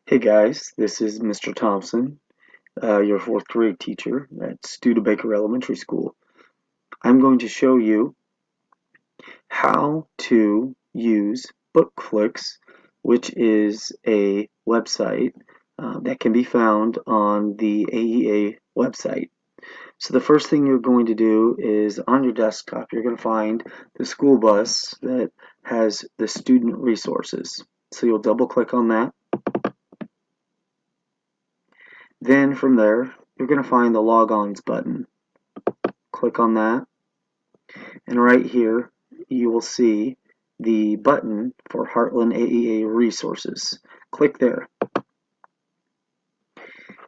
Hey guys, this is Mr. Thompson, your fourth grade teacher at Studebaker Elementary School. I'm going to show you how to use BookFlix, which is a website that can be found on the AEA website. So the first thing you're going to do is on your desktop, you're going to find the school bus that has the student resources. So you'll double click on that. Then from there, you're going to find the Logons button. Click on that, and right here you will see the button for Heartland AEA resources. Click there.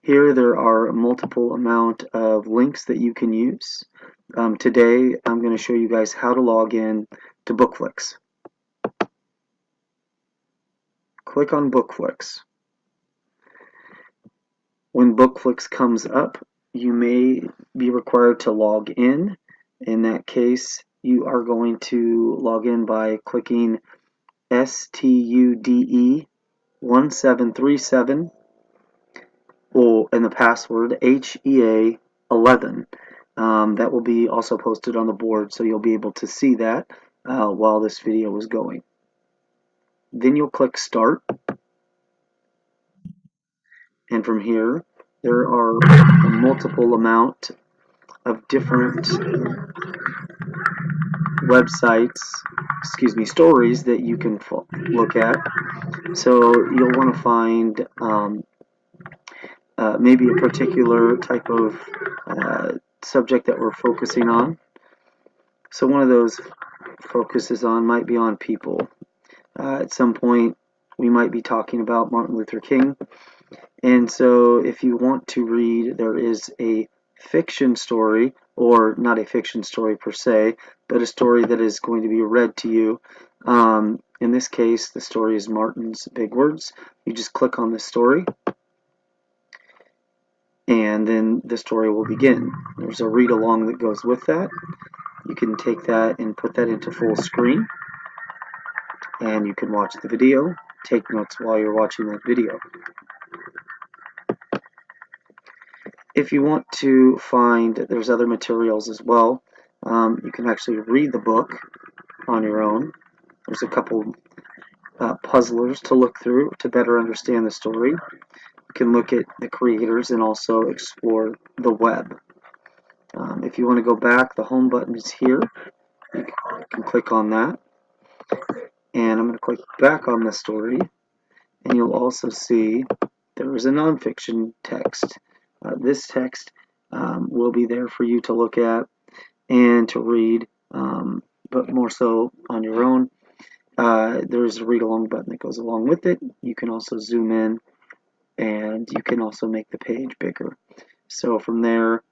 Here there are multiple amount of links that you can use. Today I'm going to show you guys how to log in to BookFlix. Click on BookFlix. When BookFlix comes up, you may be required to log in. In that case, you are going to log in by clicking STUDE1737 and the password HEA11. That will be also posted on the board, so you'll be able to see that while this video is going. Then you'll click Start, and from here there are a multiple amount of different websites, stories that you can look at. So you'll want to find maybe a particular type of subject that we're focusing on. So one of those focuses on might be on people. At some point we might be talking about Martin Luther King, and so if you want to read, there is a fiction story, or not a fiction story per se, but a story that is going to be read to you. In this case, the story is Martin's Big Words. You just click on this story, and then the story will begin. There's a read along that goes with that. You can take that and put that into full screen, and you can watch the video, take notes while you're watching that video. If you want to find, there's other materials as well. You can actually read the book on your own. There's a couple puzzlers to look through to better understand the story. You can look at the creators and also explore the web. If you want to go back, the home button is here. You can click on that. And I'm going to click back on the story, and you'll also see there is a nonfiction text. This text will be there for you to look at and to read, but more so on your own. There's a read along button that goes along with it. You can also zoom in, and you can also make the page bigger. So from there,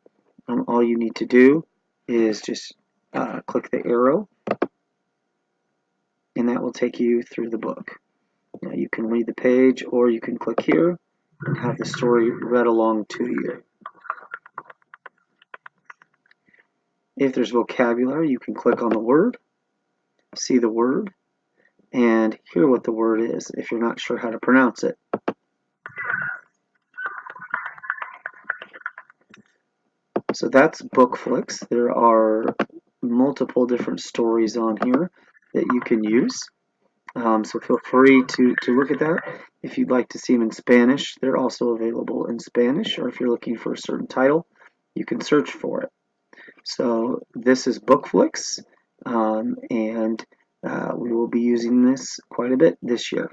all you need to do is just click the arrow, and that will take you through the book. Now you can read the page, or you can click here and have the story read along to you. If there's vocabulary, you can click on the word, see the word, and hear what the word is if you're not sure how to pronounce it. So that's BookFlix. There are multiple different stories on here that you can use. So feel free to look at that. If you'd like to see them in Spanish, they're also available in Spanish, or if you're looking for a certain title, you can search for it. So this is BookFlix, and we will be using this quite a bit this year.